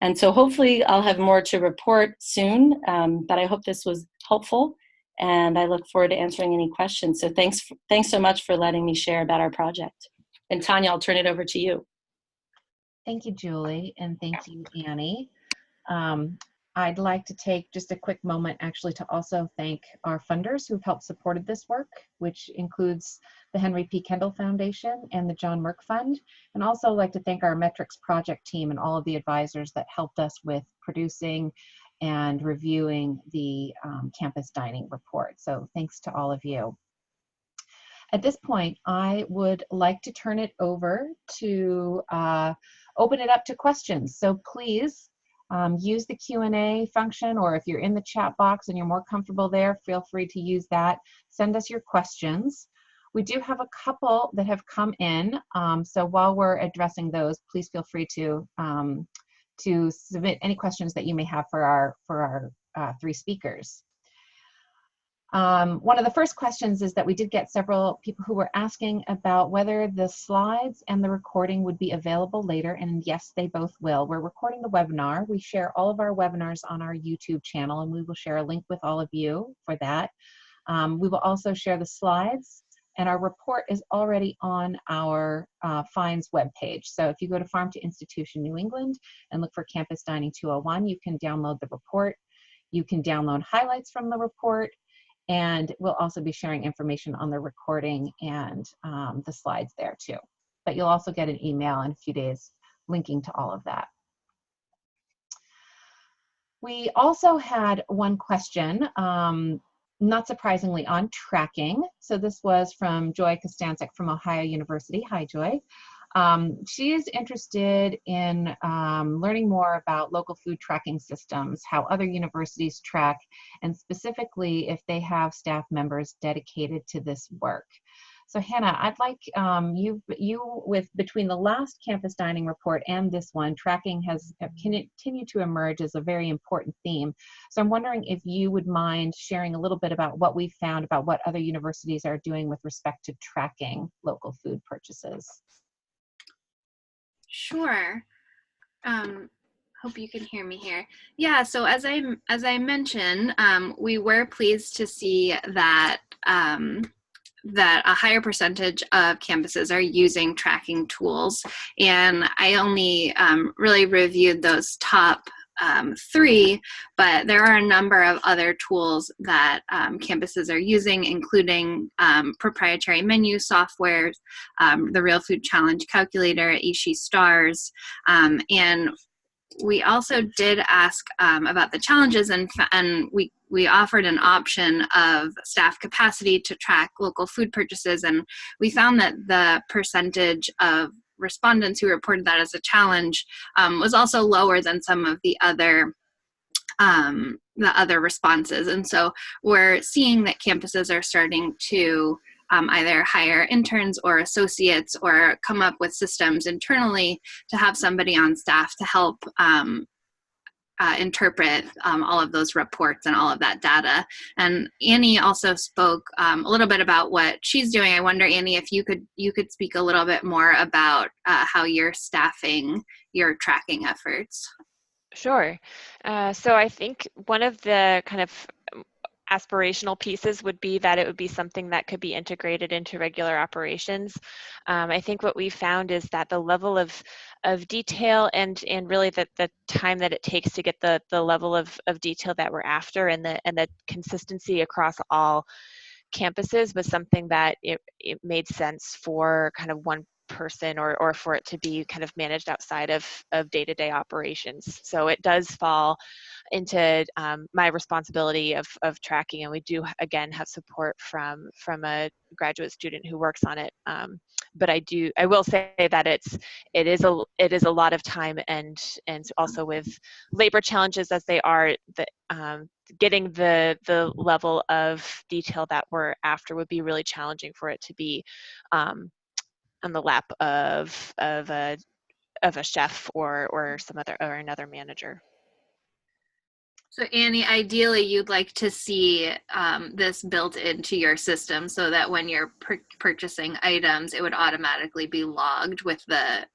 And so hopefully I'll have more to report soon, but I hope this was helpful, and I look forward to answering any questions. So thanks so much for letting me share about our project. And Tanya, I'll turn it over to you. Thank you, Julie, and thank you, Annie. I'd like to take just a quick moment actually to also thank our funders who've helped supported this work, which includes the Henry P. Kendall Foundation and the John Merck Fund, and also like to thank our Metrics project team and all of the advisors that helped us with producing and reviewing the campus dining report. So thanks to all of you. At this point, I would like to turn it over to open it up to questions. So please use the Q&A function, or if you're in the chat box and you're more comfortable there, feel free to use that. Send us your questions. We do have a couple that have come in, so while we're addressing those, please feel free to submit any questions that you may have for our 3 speakers. One of the first questions is that we did get several people who were asking about whether the slides and the recording would be available later, and yes, they both will. We're recording the webinar. We share all of our webinars on our YouTube channel, and we will share a link with all of you for that. We will also share the slides, and our report is already on our Finds webpage. So if you go to Farm to Institution New England and look for Campus Dining 201, you can download the report. You can download highlights from the report, and we'll also be sharing information on the recording and the slides there too. But you'll also get an email in a few days linking to all of that. We also had one question, not surprisingly, on tracking. So this was from Joy Kostancic from Ohio University. Hi, Joy. She is interested in learning more about local food tracking systems, how other universities track, and specifically if they have staff members dedicated to this work. So Hannah, I'd like you with between the last campus dining report and this one, tracking has continued to emerge as a very important theme. So I'm wondering if you would mind sharing a little bit about what we found about what other universities are doing with respect to tracking local food purchases. Sure. Hope you can hear me here. Yeah, so as I mentioned, we were pleased to see that that a higher percentage of campuses are using tracking tools, and I only really reviewed those top 3, but there are a number of other tools that campuses are using, including proprietary menu software, the Real Food Challenge calculator, Ishi Stars, and we also did ask about the challenges, and we offered an option of staff capacity to track local food purchases, and we found that the percentage of respondents who reported that as a challenge was also lower than some of the other responses. And so we're seeing that campuses are starting to either hire interns or associates or come up with systems internally to have somebody on staff to help interpret all of those reports and all of that data. And Annie also spoke a little bit about what she's doing. I wonder, Annie, if you could speak a little bit more about how you're staffing your tracking efforts. Sure. So I think one of the kind of aspirational pieces would be that it would be something that could be integrated into regular operations. I think what we found is that the level of detail and really the time that it takes to get the level of detail that we're after and the consistency across all campuses was something that it made sense for kind of one person or for it to be kind of managed outside of day-to-day operations. So it does fall into my responsibility of tracking, and we do again have support from a graduate student who works on it. But I will say that it is a lot of time, and also with labor challenges as they are, getting the level of detail that we're after would be really challenging for it to be on the lap of a chef or another manager. So Annie, ideally you'd like to see this built into your system so that when you're purchasing items, it would automatically be logged with the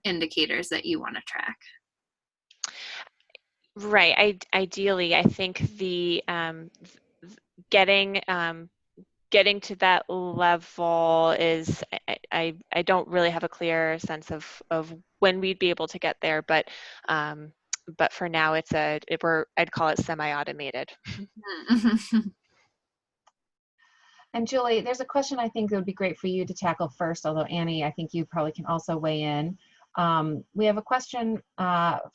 indicators that you want to track. Right. Ideally, I think the getting to that level is, I don't really have a clear sense of when we'd be able to get there, but for now I'd call it semi-automated. And Julie, there's a question I think that would be great for you to tackle first, although Annie, I think you probably can also weigh in. We have a question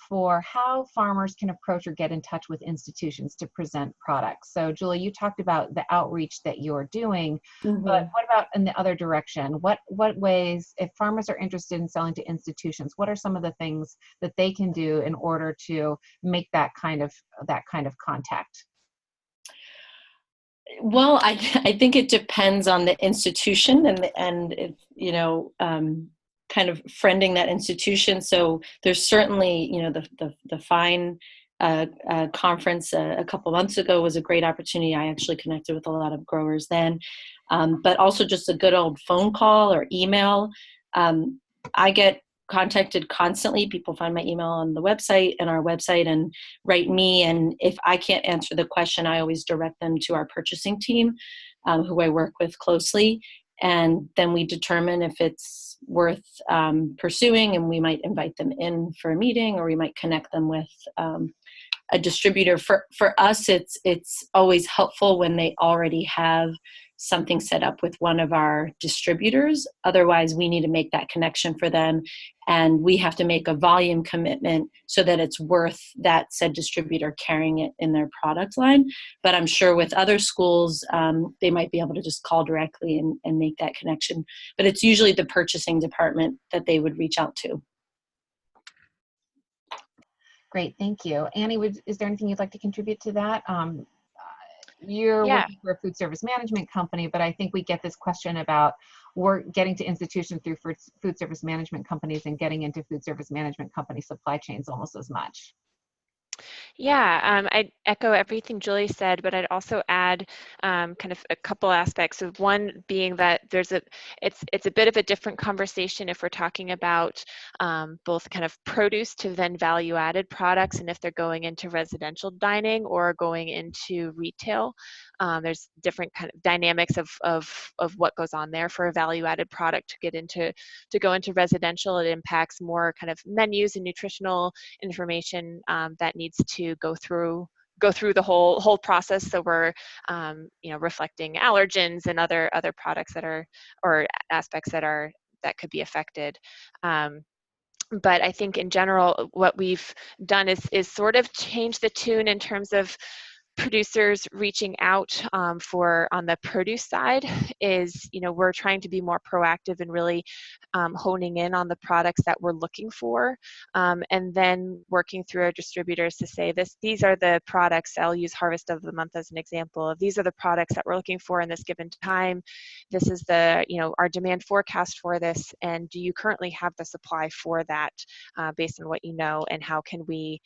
for how farmers can approach or get in touch with institutions to present products. So Julie, you talked about the outreach that you're doing, but what about in the other direction? What ways, if farmers are interested in selling to institutions, what are some of the things that they can do in order to make that kind of contact? Well, I think it depends on the institution and if, kind of friending that institution. So there's certainly, the FINE conference a couple months ago was a great opportunity. I actually connected with a lot of growers then, but also just a good old phone call or email. I get contacted constantly. People find my email on the website and our website and write me. And if I can't answer the question, I always direct them to our purchasing team, who I work with closely. And then we determine if it's worth pursuing, and we might invite them in for a meeting, or we might connect them with a distributor. For us, it's always helpful when they already have something set up with one of our distributors. Otherwise, we need to make that connection for them, and we have to make a volume commitment so that it's worth that said distributor carrying it in their product line. But I'm sure with other schools, they might be able to just call directly and make that connection. But it's usually the purchasing department that they would reach out to. Great, thank you. Annie, is there anything you'd like to contribute to that? You're Yeah. working for a food service management company, but I think we get this question about getting to institutions through food service management companies and getting into food service management company supply chains almost as much. Yeah, I'd echo everything Julie said, but I'd also add kind of a couple aspects of one being that it's a bit of a different conversation if we're talking about both kind of produce to then value-added products, and if they're going into residential dining or going into retail. There's different kind of dynamics of what goes on there for a value-added product to go into residential. It impacts more kind of menus and nutritional information that needs to go through the whole process. So we're reflecting allergens and other products or aspects that could be affected. But I think in general, what we've done is sort of change the tune in terms of producers reaching out on the produce side. Is we're trying to be more proactive and really honing in on the products that we're looking for, and then working through our distributors to say these are the products. I'll use Harvest of the Month as an example of these are the products that we're looking for in this given time. This is the our demand forecast for this, and do you currently have the supply for that based on what you know, and how can we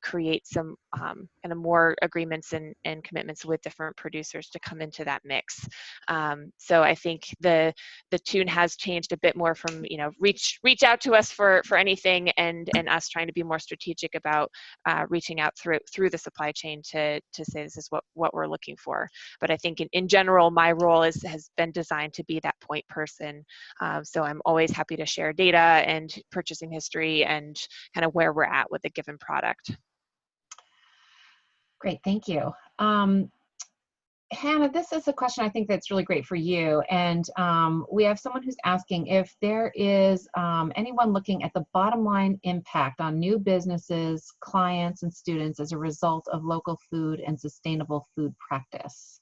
create some kind of more agreements and commitments with different producers to come into that mix. So I think the tune has changed a bit more from reach out to us for anything, and us trying to be more strategic about reaching out through the supply chain to say this is what we're looking for. But I think in general, my role has been designed to be that point person. So I'm always happy to share data and purchasing history and kind of where we're at with a given product. Great, thank you. Hannah, this is a question I think that's really great for you. And we have someone who's asking if there is anyone looking at the bottom line impact on new businesses, clients, and students as a result of local food and sustainable food practice.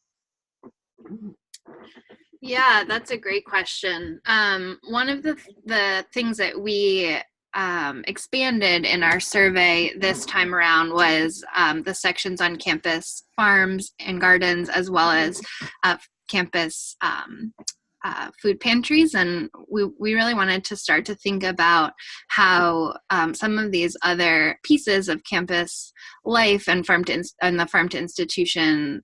Yeah, that's a great question. One of the things that we expanded in our survey this time around was the sections on campus farms and gardens, as well as campus food pantries, and we really wanted to start to think about how some of these other pieces of campus life and the farm to institution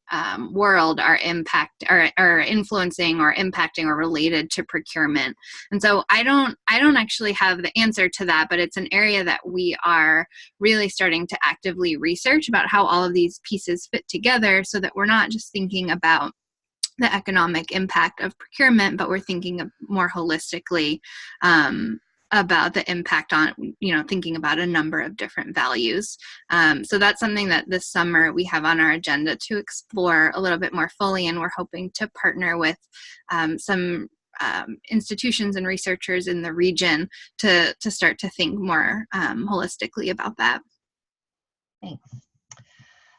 world are influencing or impacting or related to procurement. And so I don't actually have the answer to that, but it's an area that we are really starting to actively research about how all of these pieces fit together, so that we're not just thinking about the economic impact of procurement, but we're thinking more holistically about the impact on, thinking about a number of different values. So that's something that this summer we have on our agenda to explore a little bit more fully, and we're hoping to partner with some institutions and researchers in the region to start to think more holistically about that. Thanks.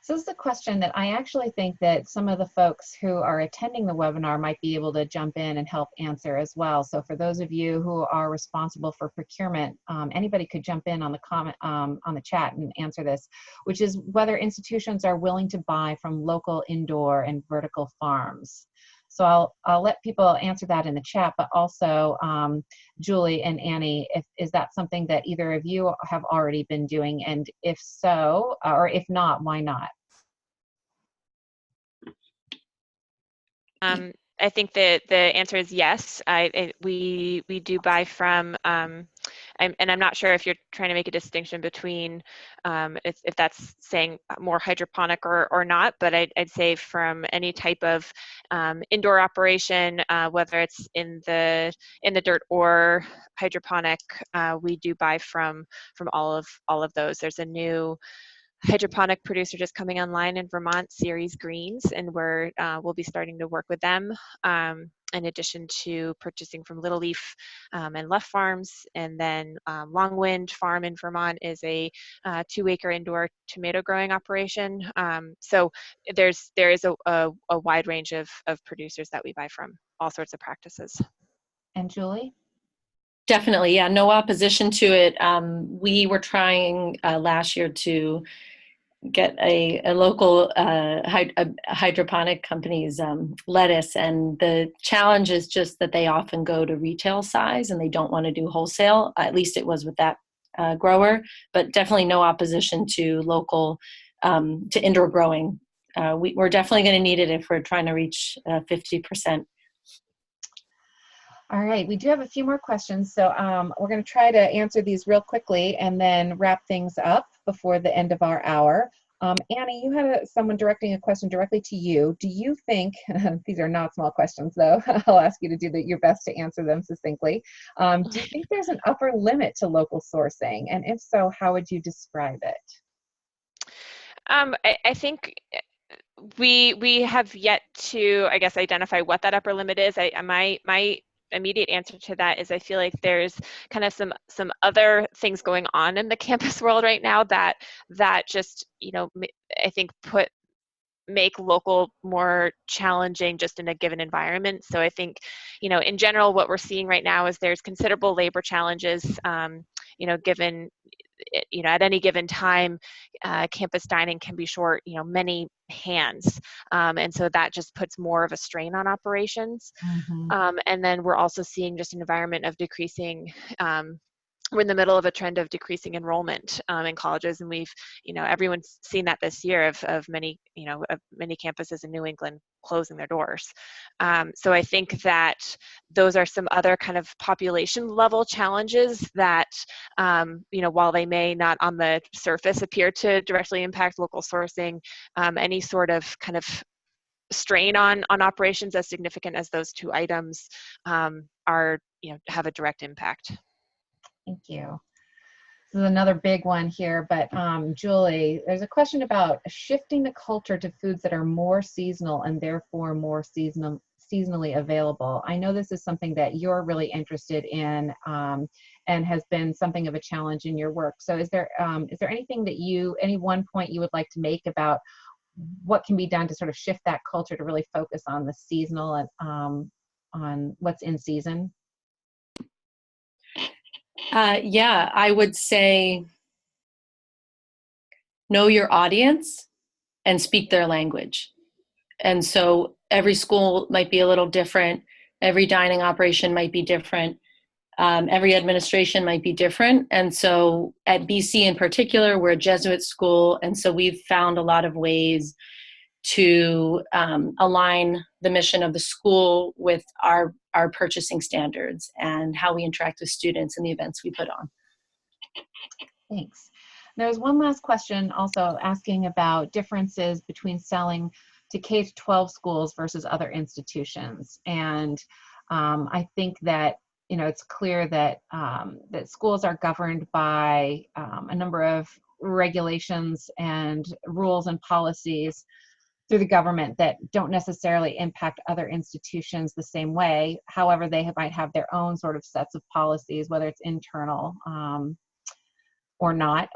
So this is a question that I actually think that some of the folks who are attending the webinar might be able to jump in and help answer as well. So for those of you who are responsible for procurement, anybody could jump in on the comment on the chat and answer this, which is whether institutions are willing to buy from local indoor and vertical farms. So I'll let people answer that in the chat, but also Julie and Annie, is that something that either of you have already been doing? And if so, or if not, why not? I think the answer is yes. We do buy from, and I'm not sure if you're trying to make a distinction between if that's saying more hydroponic or not, but I'd say from any type of indoor operation, whether it's in the dirt or hydroponic, we do buy from all of those. There's a new hydroponic producer just coming online in Vermont, Ceres Greens, and we'll be starting to work with them. In addition to purchasing from Little Leaf and Left Farms. And then Longwind Farm in Vermont is a 2-acre indoor tomato growing operation. So there is a wide range of producers that we buy from, all sorts of practices. And Julie? Definitely, yeah, no opposition to it. We were trying last year to get a local hydroponic company's lettuce, and the challenge is just that they often go to retail size and they don't want to do wholesale. At least it was with that grower, but definitely no opposition to local to indoor growing. We're definitely going to need it if we're trying to reach 50%. All right, we do have a few more questions, so we're going to try to answer these real quickly and then wrap things up before the end of our hour. Annie, you had someone directing a question directly to you. Do you think, these are not small questions though, I'll ask you to do your best to answer them succinctly. Do you think there's an upper limit to local sourcing? And if so, how would you describe it? I think we have yet to, I guess, identify what that upper limit is. My immediate answer to that is I feel like there's kind of some other things going on in the campus world right now that just, I think make local more challenging just in a given environment. So I think, in general, what we're seeing right now is there's considerable labor challenges, given, at any given time, campus dining can be short, many hands. And so that just puts more of a strain on operations. Mm-hmm. And then we're also seeing just an environment of decreasing, we're in the middle of a trend of decreasing enrollment in colleges, and we've, everyone's seen that this year of many, of many campuses in New England closing their doors. So I think that those are some other kind of population level challenges that, while they may not on the surface appear to directly impact local sourcing, any sort of kind of strain on operations as significant as those two items are, have a direct impact. Thank you. This is another big one here, but Julie, there's a question about shifting the culture to foods that are more seasonal and therefore more seasonally available. I know this is something that you're really interested in and has been something of a challenge in your work. So is there anything that any one point you would like to make about what can be done to sort of shift that culture to really focus on the seasonal and on what's in season? Yeah, I would say know your audience and speak their language. And so every school might be a little different. Every dining operation might be different. Every administration might be different. And so at BC in particular, we're a Jesuit school. And so we've found a lot of ways to align the mission of the school with our purchasing standards and how we interact with students and the events we put on. Thanks. There's one last question also asking about differences between selling to K-12 schools versus other institutions. And I think that it's clear that that schools are governed by a number of regulations and rules and policies through the government that don't necessarily impact other institutions the same way. However, they might have their own sort of sets of policies, whether it's internal or not.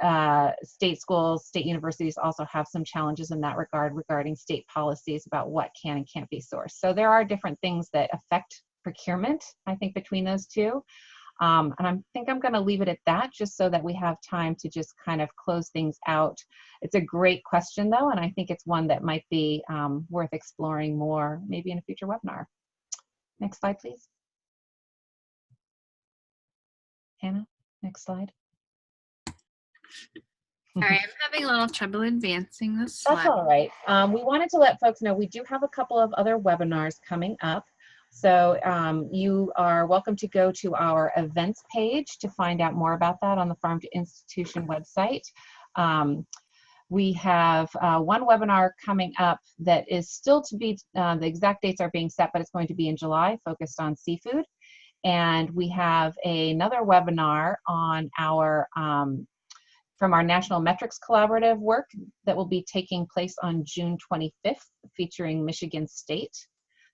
State schools, state universities also have some challenges in that regard regarding state policies about what can and can't be sourced. So there are different things that affect procurement, I think, between those two. And I think I'm going to leave it at that just so that we have time to just kind of close things out. It's a great question, though, and I think it's one that might be worth exploring more, maybe in a future webinar. Next slide, please. Hannah, next slide. Sorry, I'm having a little trouble advancing this slide. That's all right. We wanted to let folks know we do have a couple of other webinars coming up. So you are welcome to go to our events page to find out more about that on the Farm to Institution website. We have one webinar coming up that is still to be, the exact dates are being set, but it's going to be in July, focused on seafood. And we have another webinar on our from our National Metrics Collaborative work that will be taking place on June 25th, featuring Michigan State.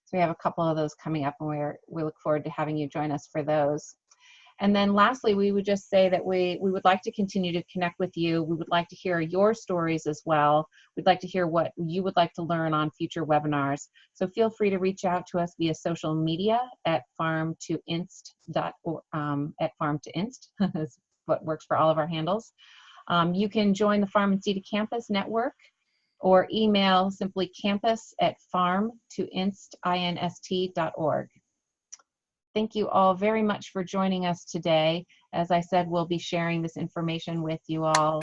So we have a couple of those coming up, and we look forward to having you join us for those. And then lastly, we would just say that we would like to continue to connect with you. We would like to hear your stories as well. We'd like to hear what you would like to learn on future webinars. So feel free to reach out to us via social media at farm2inst.org, at farm2inst is what works for all of our handles. You can join the Farm and Sea to Campus network or email simply campus@farm2inst.org. Thank you all very much for joining us today. As I said, we'll be sharing this information with you all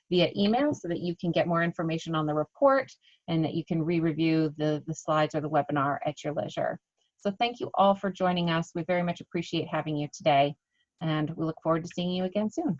via email so that you can get more information on the report and that you can re-review the slides or the webinar at your leisure. So thank you all for joining us. We very much appreciate having you today, and we look forward to seeing you again soon.